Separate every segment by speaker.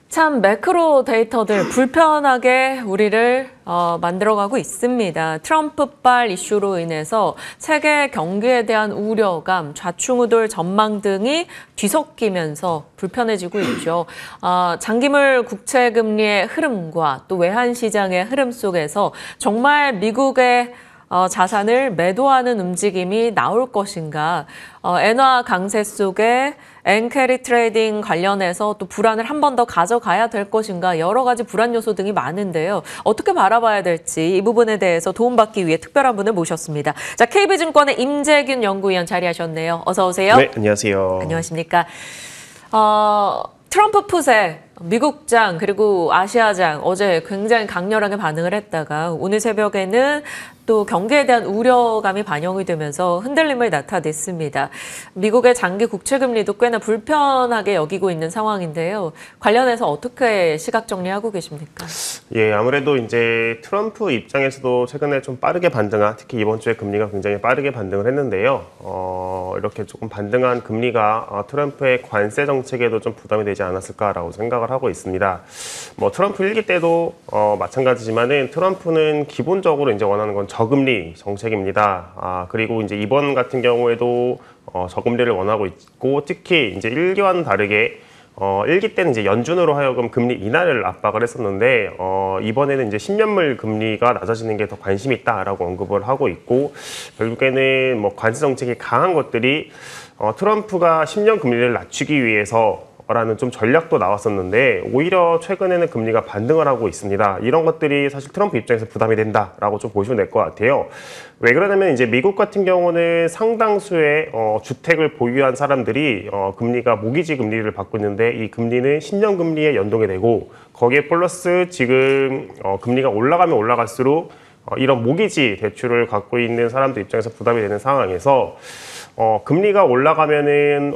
Speaker 1: 참 매크로 데이터들 불편하게 우리를 만들어가고 있습니다. 트럼프발 이슈로 인해서 세계 경기에 대한 우려감, 좌충우돌 전망 등이 뒤섞이면서 불편해지고 있죠. 장기물 국채 금리의 흐름과 또 외환 시장의 흐름 속에서 정말 미국의 자산을 매도하는 움직임이 나올 것인가. 엔화 강세 속에 엔캐리 트레이딩 관련해서 또 불안을 한 번 더 가져가야 될 것인가. 여러 가지 불안 요소 등이 많은데요. 어떻게 바라봐야 될지 이 부분에 대해서 도움받기 위해 특별한 분을 모셨습니다. 자, KB증권의 임재균 연구위원 자리하셨네요. 어서 오세요.
Speaker 2: 네, 안녕하세요.
Speaker 1: 안녕하십니까. 트럼프 푸세, 미국장 그리고 아시아장 어제 굉장히 강렬하게 반응을 했다가 오늘 새벽에는 또 경기에 대한 우려감이 반영이 되면서 흔들림을 나타냈습니다. 미국의 장기 국채 금리도 꽤나 불편하게 여기고 있는 상황인데요. 관련해서 어떻게 시각 정리하고 계십니까?
Speaker 2: 예, 아무래도 이제 트럼프 입장에서도 최근에 좀 빠르게 반등한, 특히 이번 주에 금리가 굉장히 빠르게 반등을 했는데요. 이렇게 조금 반등한 금리가 트럼프의 관세 정책에도 좀 부담이 되지 않았을까라고 생각을 하고 있습니다. 뭐 트럼프 1기 때도 마찬가지지만은 트럼프는 기본적으로 이제 원하는 건 저금리 정책입니다. 그리고 이제 이번 같은 경우에도 저금리를 원하고 있고, 특히 이제 1기와는 다르게 1기 때는 이제 연준으로 하여금 금리 인하를 압박을 했었는데 이번에는 이제 10년물 금리가 낮아지는 게 더 관심이 있다라고 언급을 하고 있고, 결국에는 뭐 관세 정책이 강한 것들이 트럼프가 10년 금리를 낮추기 위해서 라는 좀 전략도 나왔었는데 오히려 최근에는 금리가 반등을 하고 있습니다. 이런 것들이 사실 트럼프 입장에서 부담이 된다라고 좀 보시면 될 것 같아요. 왜 그러냐면 이제 미국 같은 경우는 상당수의 주택을 보유한 사람들이 금리가 모기지 금리를 받고 있는데, 이 금리는 10년 금리에 연동이 되고 거기에 플러스 지금 금리가 올라가면 올라갈수록 이런 모기지 대출을 갖고 있는 사람들 입장에서 부담이 되는 상황에서 금리가 올라가면은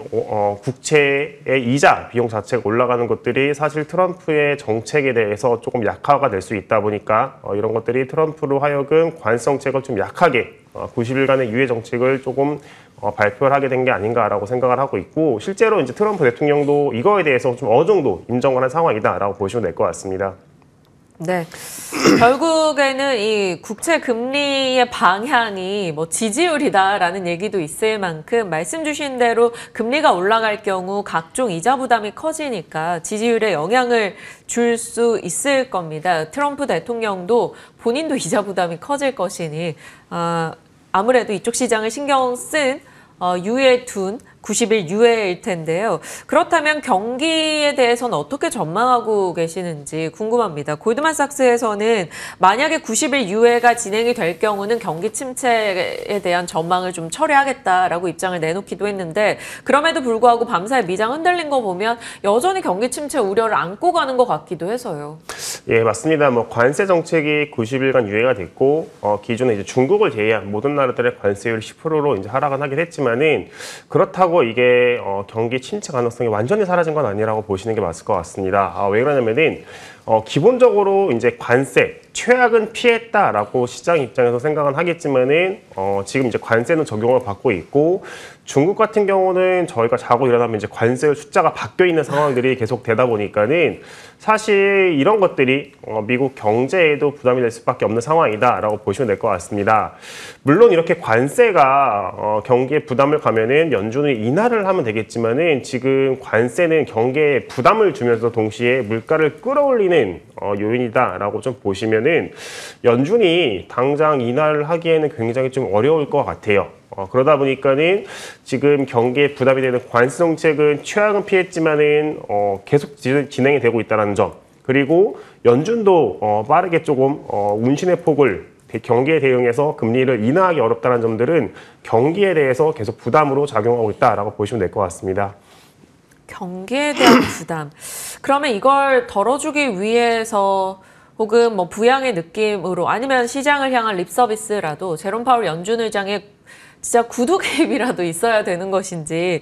Speaker 2: 국채의 이자 비용 자체가 올라가는 것들이 사실 트럼프의 정책에 대해서 조금 약화가 될 수 있다 보니까 이런 것들이 트럼프로 하여금 관세 정책을 좀 약하게 90일간의 유예 정책을 조금 발표를 하게 된 게 아닌가라고 생각을 하고 있고, 실제로 이제 트럼프 대통령도 이거에 대해서 좀 어느 정도 인정을 한 상황이다라고 보시면 될 것 같습니다.
Speaker 1: 네. 결국에는 이 국채 금리의 방향이 뭐 지지율이다라는 얘기도 있을 만큼 말씀 주신 대로 금리가 올라갈 경우 각종 이자 부담이 커지니까 지지율에 영향을 줄 수 있을 겁니다. 트럼프 대통령도 본인도 이자 부담이 커질 것이니 아무래도 이쪽 시장을 신경 쓴 유예 둔 90일 유예일 텐데요. 그렇다면 경기에 대해서는 어떻게 전망하고 계시는지 궁금합니다. 골드만삭스에서는 만약에 90일 유예가 진행이 될 경우는 경기 침체에 대한 전망을 좀 철회하겠다라고 입장을 내놓기도 했는데, 그럼에도 불구하고 밤사이 미장 흔들린 거 보면 여전히 경기 침체 우려를 안고 가는 것 같기도 해서요.
Speaker 2: 예, 맞습니다. 뭐 관세 정책이 90일간 유예가 됐고 기존에 이제 중국을 제외한 모든 나라들의 관세율 10%로 이제 하락은 하긴 했지만은, 그렇다고 이게 경기 침체 가능성이 완전히 사라진 건 아니라고 보시는 게 맞을 것 같습니다. 왜 그러냐면은 기본적으로 이제 관세 최악은 피했다라고 시장 입장에서 생각은 하겠지만은 지금 이제 관세는 적용을 받고 있고, 중국 같은 경우는 저희가 자고 일어나면 이제 관세 숫자가 바뀌어 있는 상황들이 계속 되다 보니까는 사실 이런 것들이 미국 경제에도 부담이 될 수밖에 없는 상황이다라고 보시면 될 것 같습니다. 물론 이렇게 관세가 경기에 부담을 가면은 연준이 인하를 하면 되겠지만은, 지금 관세는 경기에 부담을 주면서 동시에 물가를 끌어올리는 요인이다라고 좀 보시면은 연준이 당장 인하를 하기에는 굉장히 좀 어려울 것 같아요. 그러다 보니까는 지금 경기에 부담이 되는 관세 정책은 최악은 피했지만은 계속 진행이 되고 있다는 점, 그리고 연준도 빠르게 조금 운신의 폭을 경기에 대응해서 금리를 인하하기 어렵다는 점들은 경기에 대해서 계속 부담으로 작용하고 있다라고 보시면 될 것 같습니다.
Speaker 1: 경기에 대한 부담. 그러면 이걸 덜어주기 위해서 혹은 뭐 부양의 느낌으로 아니면 시장을 향한 립 서비스라도 제롬 파월 연준 의장의 진짜 구두 개입이라도 있어야 되는 것인지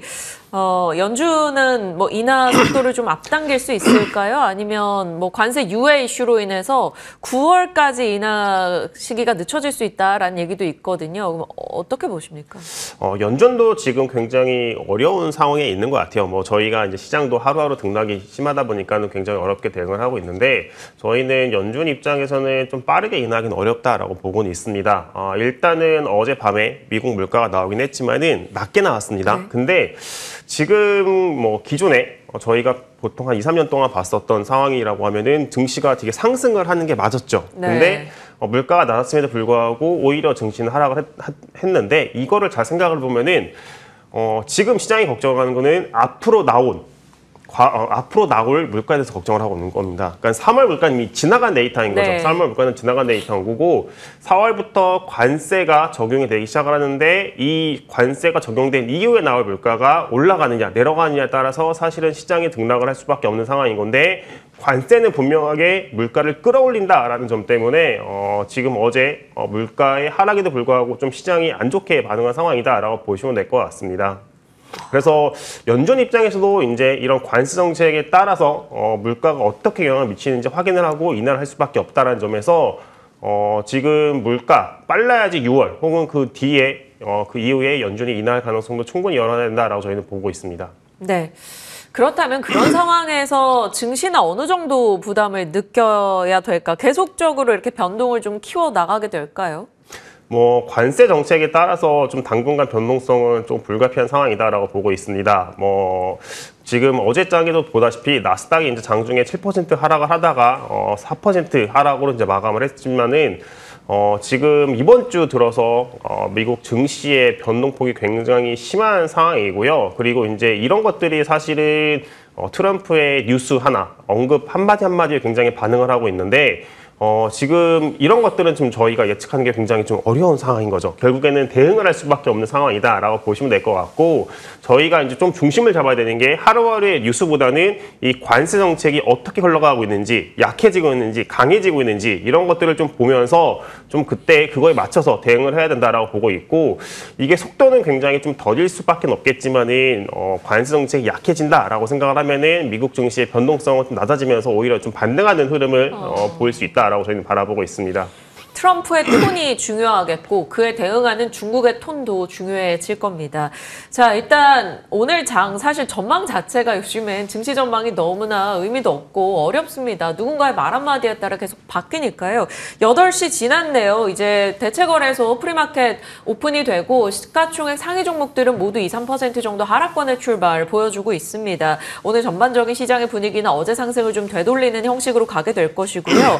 Speaker 1: 연준은 뭐 인하 속도를 좀 앞당길 수 있을까요? 아니면 뭐 관세 유예 이슈로 인해서 9월까지 인하 시기가 늦춰질 수 있다라는 얘기도 있거든요. 그럼 어떻게 보십니까?
Speaker 2: 연준도 지금 굉장히 어려운 상황에 있는 것 같아요. 뭐 저희가 이제 시장도 하루하루 등락이 심하다 보니까는 굉장히 어렵게 대응을 하고 있는데 저희는 연준 입장에서는 좀 빠르게 인하하기는 어렵다라고 보고는 있습니다. 일단은 어젯밤에 미국 물가가 나오긴 했지만은 낮게 나왔습니다.
Speaker 1: 네.
Speaker 2: 근데 지금 뭐 기존에 저희가 보통 한 2, 3년 동안 봤었던 상황이라고 하면은 증시가 되게 상승을 하는 게 맞았죠.
Speaker 1: 네.
Speaker 2: 근데 물가가 낮았음에도 불구하고 오히려 증시는 하락을 했는데 이거를 잘 생각을 보면은 지금 시장이 걱정하는 거는 앞으로 나올 물가에 대해서 걱정을 하고 있는 겁니다. 그러니까 3월 물가는 이미 지나간 데이터인 거죠.
Speaker 1: 네.
Speaker 2: 3월 물가는 지나간 데이터인 거고 4월부터 관세가 적용이 되기 시작을 하는데 이 관세가 적용된 이후에 나올 물가가 올라가느냐 내려가느냐에 따라서 사실은 시장이 등락을 할 수밖에 없는 상황인 건데 관세는 분명하게 물가를 끌어올린다라는 점 때문에 지금 어제 물가의 하락에도 불구하고 좀 시장이 안 좋게 반응한 상황이다라고 보시면 될 것 같습니다. 그래서 연준 입장에서도 이제 이런 관세 정책에 따라서 물가가 어떻게 영향을 미치는지 확인을 하고 인하를 할 수밖에 없다는 점에서 지금 물가 빨라야지 6월 혹은 그 뒤에 그 이후에 연준이 인하할 가능성도 충분히 열어낸다라고 저희는 보고 있습니다.
Speaker 1: 네. 그렇다면 그런 상황에서 증시는 어느 정도 부담을 느껴야 될까? 계속적으로 이렇게 변동을 좀 키워 나가게 될까요?
Speaker 2: 뭐 관세 정책에 따라서 좀 당분간 변동성은 좀 불가피한 상황이다라고 보고 있습니다. 뭐 지금 어제장에도 보다시피 나스닥이 이제 장중에 7% 하락을 하다가 4% 하락으로 이제 마감을 했지만은 지금 이번 주 들어서 미국 증시의 변동폭이 굉장히 심한 상황이고요. 그리고 이제 이런 것들이 사실은 트럼프의 뉴스 하나, 언급 한마디에 굉장히 반응을 하고 있는데 지금 이런 것들은 좀 저희가 예측하는 게 굉장히 좀 어려운 상황인 거죠. 결국에는 대응을 할 수밖에 없는 상황이다라고 보시면 될 것 같고 저희가 이제 좀 중심을 잡아야 되는 게 하루하루의 뉴스보다는 이 관세 정책이 어떻게 흘러가고 있는지, 약해지고 있는지, 강해지고 있는지 이런 것들을 좀 보면서 좀 그때 그거에 맞춰서 대응을 해야 된다라고 보고 있고 이게 속도는 굉장히 좀 더딜 수밖에 없겠지만은 관세 정책이 약해진다라고 생각을 하면은 미국 증시의 변동성은 좀 낮아지면서 오히려 좀 반등하는 흐름을 보일 수 있다라고 저희는 바라보고 있습니다.
Speaker 1: 트럼프의 톤이 중요하겠고 그에 대응하는 중국의 톤도 중요해질 겁니다. 자, 일단 오늘 장 사실 전망 자체가 요즘엔 증시 전망이 너무나 의미도 없고 어렵습니다. 누군가의 말 한마디에 따라 계속 바뀌니까요. 8시 지났네요. 이제 대체거래소 프리마켓 오픈이 되고 시가총액 상위 종목들은 모두 2, 3% 정도 하락권의 출발 보여주고 있습니다. 오늘 전반적인 시장의 분위기는 어제 상승을 좀 되돌리는 형식으로 가게 될 것이고요.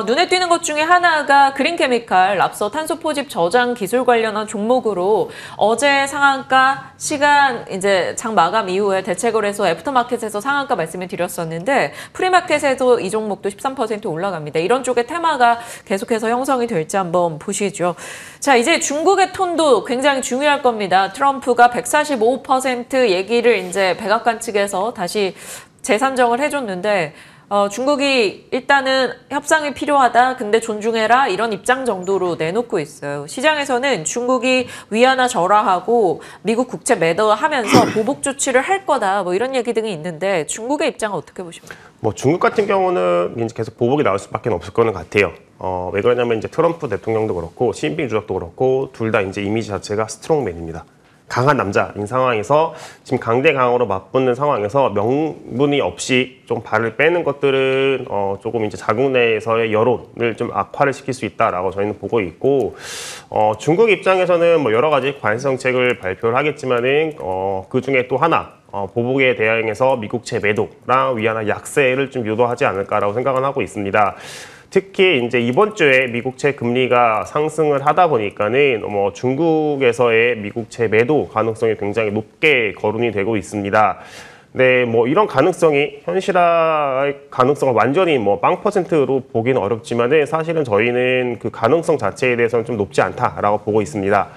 Speaker 1: 눈에 띄는 것 중에 하나가 그린케미칼, 앞서 탄소 포집 저장 기술 관련한 종목으로 어제 상한가 시간 이제 장 마감 이후에 대체거래소 애프터마켓에서 상한가 말씀을 드렸었는데 프리마켓에도 이 종목도 13% 올라갑니다. 이런 쪽의 테마가 계속해서 형성이 될지 한번 보시죠. 자, 이제 중국의 톤도 굉장히 중요할 겁니다. 트럼프가 145% 얘기를 이제 백악관 측에서 다시 재산정을 해줬는데 중국이 일단은 협상이 필요하다, 근데 존중해라 이런 입장 정도로 내놓고 있어요. 시장에서는 중국이 위안화 절하하고 미국 국채 매도하면서 보복 조치를 할 거다 뭐 이런 얘기 등이 있는데 중국의 입장은 어떻게 보십니까? 뭐
Speaker 2: 중국 같은 경우는 이제 계속 보복이 나올 수밖에 없을 거는 같아요. 왜 그러냐면 이제 트럼프 대통령도 그렇고 시진핑 주석도 그렇고 둘 다 이제 이미지 자체가 스트롱맨입니다. 강한 남자인 상황에서 지금 강대강으로 맞붙는 상황에서 명분이 없이 좀 발을 빼는 것들은 조금 이제 자국 내에서의 여론을 좀 악화를 시킬 수 있다라고 저희는 보고 있고 중국 입장에서는 뭐 여러 가지 관세 정책을 발표를 하겠지만은 그 중에 또 하나 보복에 대응해서 미국채 매도랑 위안화 약세를 좀 유도하지 않을까라고 생각은 하고 있습니다. 특히 이제 이번 주에 미국채 금리가 상승을 하다 보니까는 뭐 중국에서의 미국채 매도 가능성이 굉장히 높게 거론이 되고 있습니다. 네, 뭐 이런 가능성이 현실화의 가능성을 완전히 뭐 0%로 보기는 어렵지만은 사실은 저희는 그 가능성 자체에 대해서는 좀 높지 않다라고 보고 있습니다.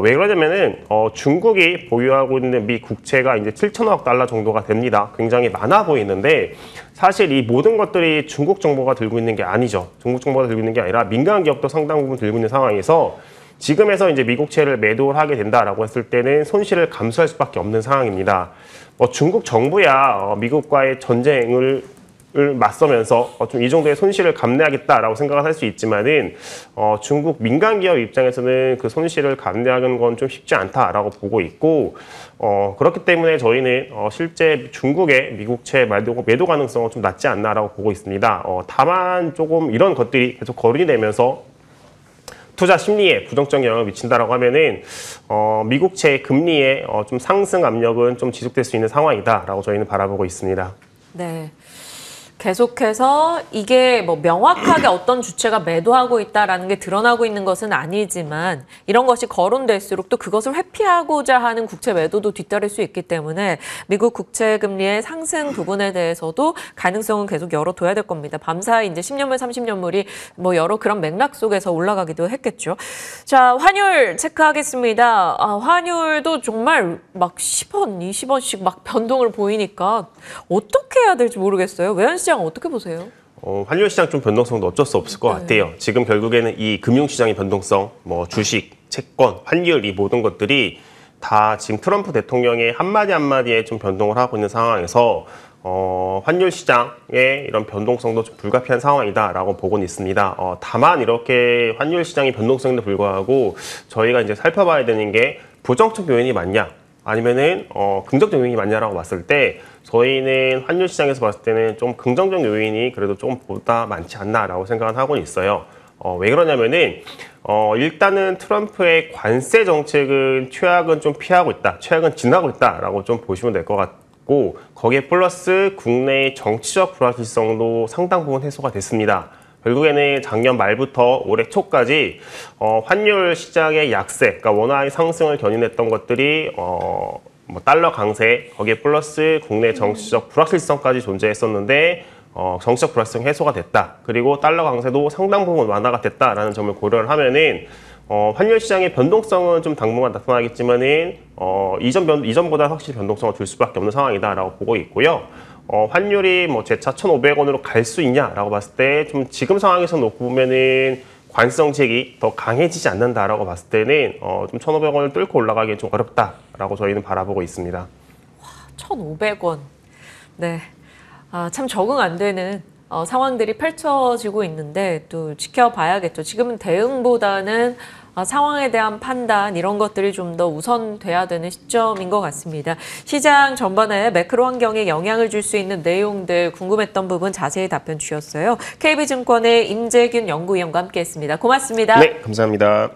Speaker 2: 왜 그러냐면은 중국이 보유하고 있는 미 국채가 이제 7천억 달러 정도가 됩니다. 굉장히 많아 보이는데 사실 이 모든 것들이 중국 정부가 들고 있는 게 아니죠. 중국 정부가 들고 있는 게 아니라 민간 기업도 상당 부분 들고 있는 상황에서 지금에서 이제 미국채를 매도를 하게 된다라고 했을 때는 손실을 감수할 수밖에 없는 상황입니다. 중국 정부야 미국과의 전쟁을 맞서면서 좀 이 정도의 손실을 감내하겠다라고 생각을 할 수 있지만은 중국 민간 기업 입장에서는 그 손실을 감내하는 건 좀 쉽지 않다라고 보고 있고 그렇기 때문에 저희는 실제 중국의 미국채 매도 가능성은 좀 낮지 않나라고 보고 있습니다. 다만 조금 이런 것들이 계속 거론이 되면서 투자 심리에 부정적 영향을 미친다라고 하면은 미국채 금리의 좀 상승 압력은 좀 지속될 수 있는 상황이다라고 저희는 바라보고 있습니다.
Speaker 1: 네. 계속해서 이게 뭐 명확하게 어떤 주체가 매도하고 있다라는 게 드러나고 있는 것은 아니지만 이런 것이 거론될수록 또 그것을 회피하고자 하는 국채 매도도 뒤따를 수 있기 때문에 미국 국채 금리의 상승 부분에 대해서도 가능성은 계속 열어둬야 될 겁니다. 밤사이 이제 10년물, 30년물이 뭐 여러 그런 맥락 속에서 올라가기도 했겠죠. 자, 환율 체크하겠습니다. 환율도 정말 막 10원, 20원씩 막 변동을 보이니까 어떻게 해야 될지 모르겠어요. 외환시장 어떻게 보세요?
Speaker 2: 환율 시장 좀 변동성도 어쩔 수 없을 것 같아요. 지금 결국에는 이 금융시장의 변동성, 뭐 주식, 채권, 환율 이 모든 것들이 다 지금 트럼프 대통령의 한마디 한마디에 좀 변동을 하고 있는 상황에서 환율 시장의 이런 변동성도 좀 불가피한 상황이다라고 보고는 있습니다. 다만 이렇게 환율 시장의 변동성에도 불구하고 저희가 이제 살펴봐야 되는 게 부정적 요인이 많냐? 아니면은 긍정적 요인이 많냐라고 봤을 때 저희는 환율 시장에서 봤을 때는 좀 긍정적 요인이 그래도 조금 보다 많지 않나라고 생각을 하고는 있어요. 왜 그러냐면은 일단은 트럼프의 관세 정책은 최악은 좀 피하고 있다, 최악은 지나고 있다라고 좀 보시면 될 것 같고 거기에 플러스 국내의 정치적 불확실성도 상당 부분 해소가 됐습니다. 결국에는 작년 말부터 올해 초까지 환율 시장의 약세, 그러니까 원화의 상승을 견인했던 것들이 뭐 달러 강세, 거기에 플러스 국내 정치적 불확실성까지 존재했었는데 정치적 불확실성 해소가 됐다. 그리고 달러 강세도 상당 부분 완화가 됐다라는 점을 고려를 하면은 환율 시장의 변동성은 좀 당분간 나타나겠지만은 이전보다 확실히 변동성을 줄 수밖에 없는 상황이다라고 보고 있고요. 환율이 뭐 재차 1,500원으로 갈 수 있냐라고 봤을 때 좀 지금 상황에서 놓고 보면은 관세 정책이 더 강해지지 않는다라고 봤을 때는 좀 1,500원을 뚫고 올라가기엔 좀 어렵다라고 저희는 바라보고 있습니다.
Speaker 1: 1,500원. 네. 참 적응 안 되는 상황들이 펼쳐지고 있는데 또 지켜봐야겠죠. 지금은 대응보다는 상황에 대한 판단 이런 것들이 좀 더 우선돼야 되는 시점인 것 같습니다. 시장 전반에 매크로 환경에 영향을 줄 수 있는 내용들 궁금했던 부분 자세히 답변 주셨어요. KB증권의 임재균 연구위원과 함께했습니다. 고맙습니다.
Speaker 2: 네, 감사합니다.